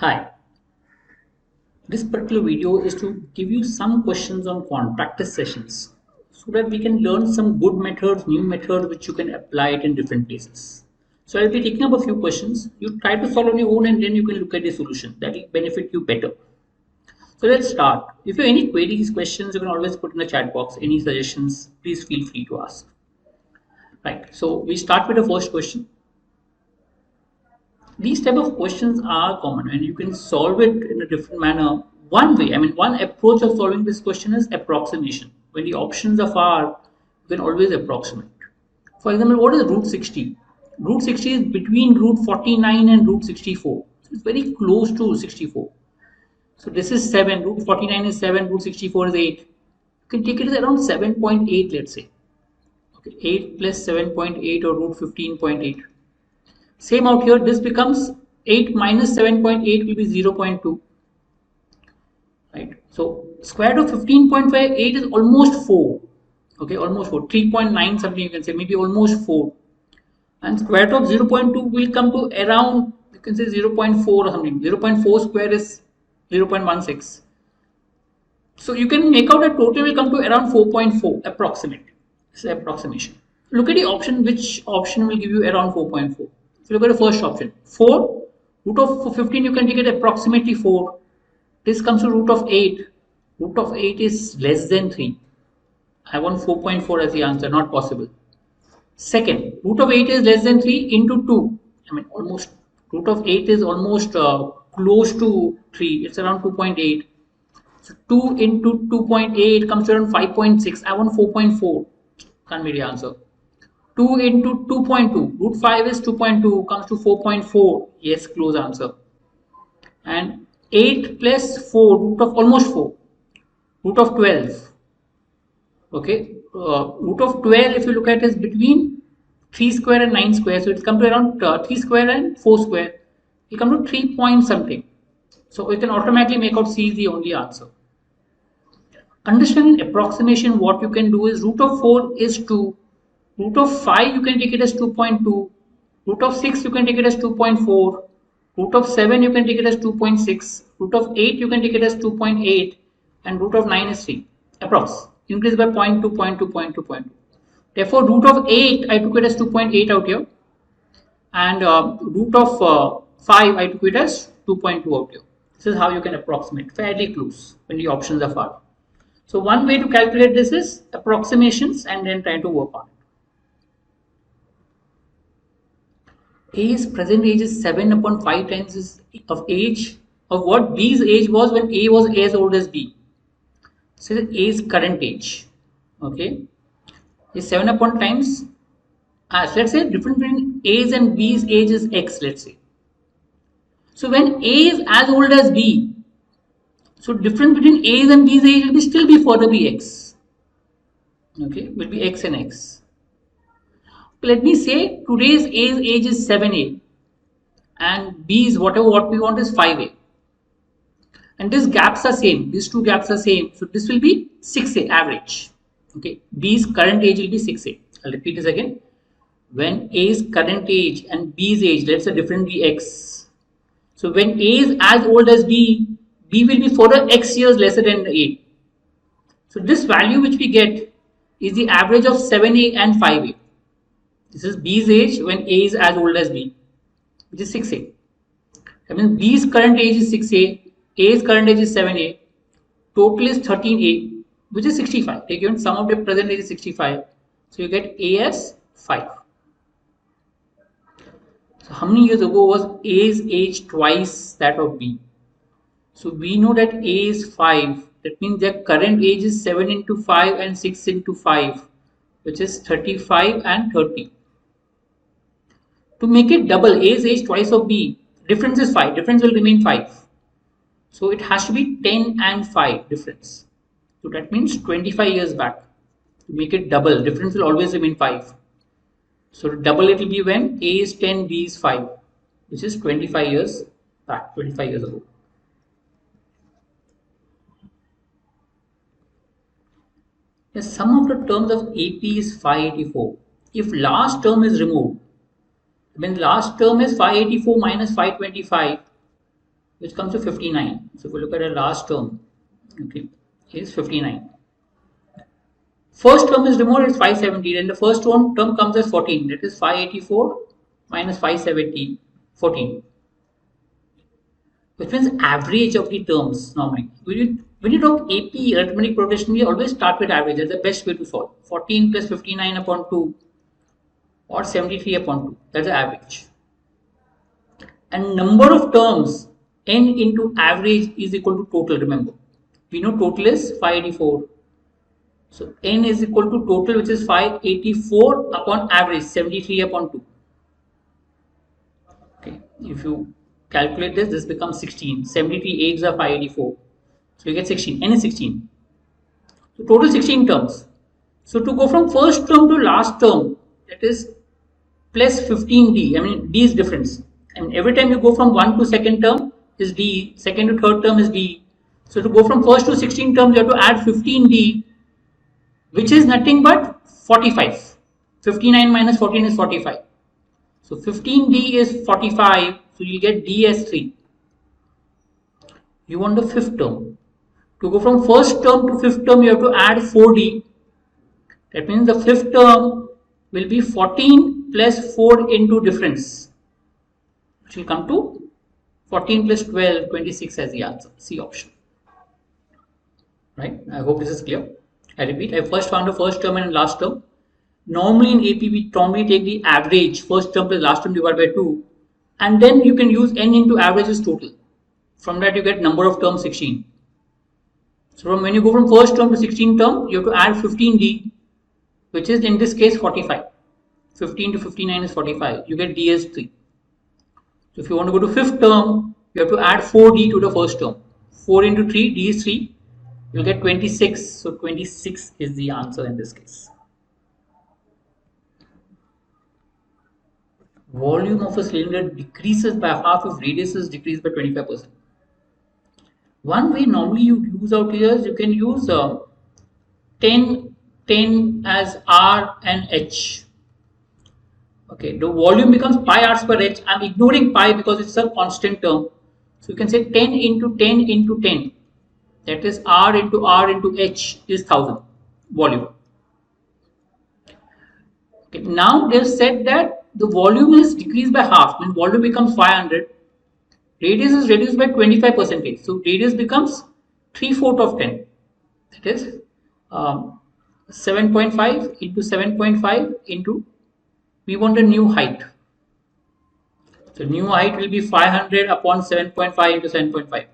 Hi, this particular video is to give you some questions on quant practice sessions so that we can learn some good methods, new methods which you can apply it in different places. So I'll be taking up a few questions. You try to solve on your own and then you can look at the solution. That will benefit you better. So let's start. If you have any queries, questions, you can always put in the chat box. Any suggestions, please feel free to ask. Right. So we start with the first question. These type of questions are common and you can solve it in a different manner. One way, one approach of solving this question is approximation. When the options are far, you can always approximate. For example, what is root 60? Root 60 is between root 49 and root 64. So it's very close to 64. So this is 7, root 49 is 7, root 64 is 8. You can take it as around 7.8, let's say. Okay, 8 plus 7.8 or root 15.8. Same out here, this becomes 8 minus 7.8 will be 0.2. Right. So square root of 15.58 is almost 4. Okay, almost 4. 3.9 something you can say, maybe almost 4. And square root of 0.2 will come to around, you can say 0.4 or something. 0.4 square is 0.16. So you can make out a total will come to around 4.4 approximate. This is approximation. Look at the option, which option will give you around 4.4. If you look at the first option, 4, root of 15 you can take it approximately 4. This comes to root of 8. Root of 8 is less than 3. I want 4.4 as the answer, not possible. Second, root of 8 is less than 3 into 2. Almost, root of 8 is almost close to 3. It's around 2.8. So 2 into 2.8 comes to around 5.6. I want 4.4. Can't be the answer. 2 into 2.2. Root 5 is 2.2. Comes to 4.4. Yes, close answer. And 8 plus 4. Root of almost 4. Root of 12. Okay. Root of 12, if you look at, is between 3 square and 9 square. So it's come to around 3 square and 4 square. You come to 3 point something. So we can automatically make out C is the only answer. Understanding approximation, what you can do is root of 4 is 2. Root of 5 you can take it as 2.2. Root of 6 you can take it as 2.4. Root of 7 you can take it as 2.6. Root of 8 you can take it as 2.8. And root of 9 is 3. Approx. Increase by 0.2, 0.2, 0.2, 0.2. Therefore, root of 8 I took it as 2.8 out here. And root of 5 I took it as 2.2 out here. This is how you can approximate. Fairly close when the options are far. So one way to calculate this is approximations and then try to work on it. A's present age is 7 upon 5 times of age of what B's age was when A was as old as B. So A's current age, okay, is 7 upon times, so let's say difference between A's and B's age is X, let's say. So when A is as old as B, so difference between A's and B's age will still be further be X, okay, will be X and X. Let me say today's A's age is 7A and B's whatever what we want is 5A. And these gaps are same, these two gaps are same. So this will be 6A average. Okay, B's current age will be 6A. I'll repeat this again. When A's current age and B's age, let's say different be X. So when A is as old as B, B will be further X years lesser than A. So this value which we get is the average of 7A and 5A. This is B's age when A is as old as B, which is 6A. That means B's current age is 6A, A's current age is 7A, total is 13A, which is 65. Take even sum of the present age is 65. So you get A as 5. So how many years ago was A's age twice that of B? So we know that A is 5. That means their current age is 7 into 5 and 6 into 5, which is 35 and 30. To make it double, A's age twice of B, difference is 5. Difference will remain 5. So it has to be 10 and 5 difference. So that means 25 years back. To make it double, difference will always remain 5. So double it will be when A is 10, B is 5, which is 25 years back, 25 years ago. The sum of the terms of AP is 584. If last term is removed, when last term is 584 minus 525, which comes to 59. So if we look at the last term, okay, is 59. First term is removed, it's 570. Then the first term comes as 14. That is 584 minus 570, 14. Which means average of the terms normally. When you talk AP, arithmetic progression, we always start with average. That's the best way to solve. 14 plus 59 upon 2 or 73 upon 2. That's the average. And number of terms, n into average is equal to total, remember. We know total is 584. So n is equal to total, which is 584 upon average, 73 upon 2. Okay, if you calculate this becomes 16. 73 8s are 584. So you get 16. N is 16. So total 16 terms. So to go from first term to last term, that is plus 15d. I mean, d is difference. And every time you go from 1 to second term is d, second to third term is d. So to go from first to 16 terms, you have to add 15d, which is nothing but 45. 59 minus 14 is 45. So 15d is 45. So you get d as 3. You want the fifth term. To go from first term to fifth term, you have to add 4d. That means the fifth term will be 14 plus 4 into difference, which will come to 14 plus 12, 26 as the answer. C option. Right? I hope this is clear. I repeat, I first found the first term and last term. Normally in AP, we normally take the average, first term plus last term divided by 2. And then you can use n into average as total. From that you get number of terms 16. So when you go from first term to 16 term, you have to add 15d, which is in this case 45. 15 to 59 is 45. You get d as 3. So if you want to go to fifth term, you have to add 4d to the first term. 4 into 3, d is 3. You'll get 26. So 26 is the answer in this case. Volume of a cylinder decreases by half if radius is decreased by 25%. One way normally you use out here is you can use 10 as R and H. Okay, the volume becomes pi r per h. I'm ignoring pi because it's a constant term. So you can say 10 into 10 into 10. That is R into H is 1000 volume. Okay, now they've said that the volume is decreased by half. Means volume becomes 500. Radius is reduced by 25%. So radius becomes 3/4 of 10. That is 7.5 into 7.5 into, we want a new height. So new height will be 500 upon 7.5 into 7.5.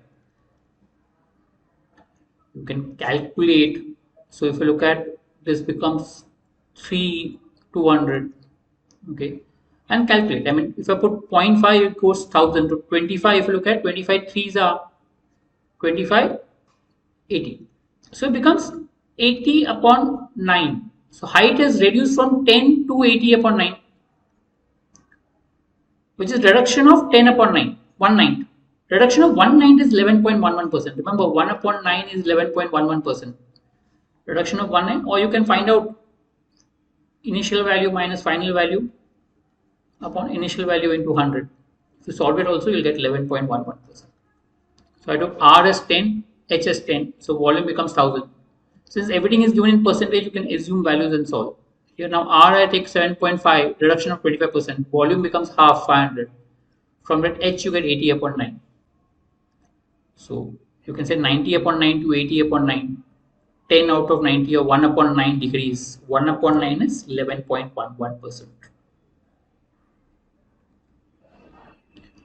You can calculate. So if you look at this becomes 3,200. Okay. And calculate. I mean, if I put 0.5, it goes 1000 to 25. If you look at 25 3s are 25, 80. So it becomes 80 upon 9. So height is reduced from 10 to 80 upon 9, which is reduction of 10 upon 9, 1/9. Reduction of 1/9 is 11.11%. Remember, 1 upon 9 is 11.11%. Reduction of 1/9, or you can find out initial value minus final value upon initial value into 100. If you solve it also, you'll get 11.11%. So I took R as 10, H as 10. So volume becomes 1000. Since everything is given in percentage, you can assume values and solve. Here now R I take 7.5, reduction of 25%. Volume becomes half, 500. From that H you get 80 upon 9. So you can say 90 upon 9 to 80 upon 9. 10 out of 90 or 1 upon 9 decrease. 1 upon 9 is 11.11%.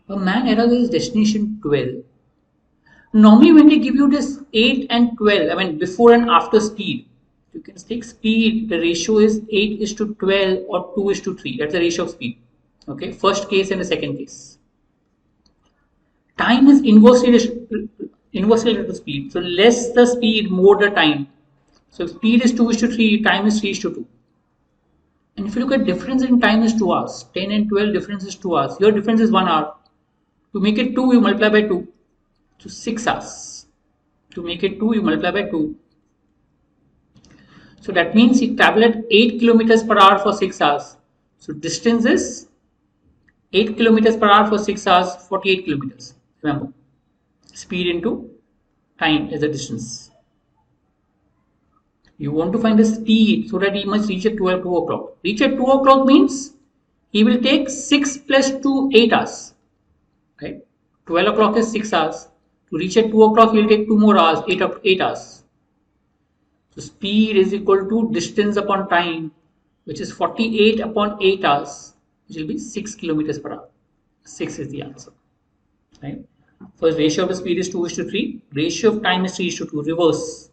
A man arrives at his destination 12. Normally when they give you this 8 and 12, I mean before and after speed, you can take speed, the ratio is 8 is to 12 or 2 is to 3. That's the ratio of speed. Okay, first case and the second case. Time is inversely related to speed. So less the speed, more the time. So if speed is 2 is to 3, time is 3 is to 2. And if you look at difference in time is 2 hours. 10 and 12 difference is 2 hours. Your difference is 1 hour. To make it 2, you multiply by 2. So 6 hours. To make it 2, you multiply by 2. So that means you travel at 8 kilometers per hour for 6 hours. So distance is 8 kilometers per hour for 6 hours, 48 kilometers. Remember. Speed into time is the distance. You want to find the speed so that he must reach at 2 o'clock. Reach at 2 o'clock means he will take 6 plus 2, 8 hours. Right? 12 o'clock is 6 hours. To reach at 2 o'clock, he will take 2 more hours, 8 hours. So speed is equal to distance upon time, which is 48 upon 8 hours, which will be 6 kilometers per hour. 6 is the answer. Right? First ratio of the speed is 2:3. Ratio of time is 3:2. Reverse.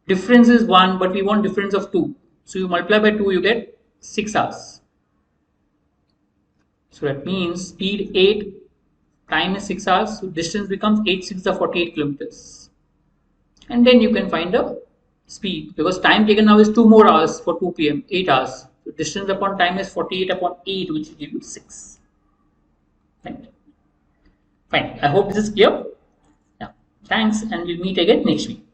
Difference is 1, but we want difference of 2. So you multiply by 2, you get 6 hours. So that means speed 8, time is 6 hours. So distance becomes 8 6 are 48 kilometers. And then you can find the speed, because time taken now is 2 more hours for 2 p.m. 8 hours. So distance upon time is 48 upon 8, which will give you 6. Right? Fine. I hope this is clear. Yeah. Thanks, and we'll meet again next week.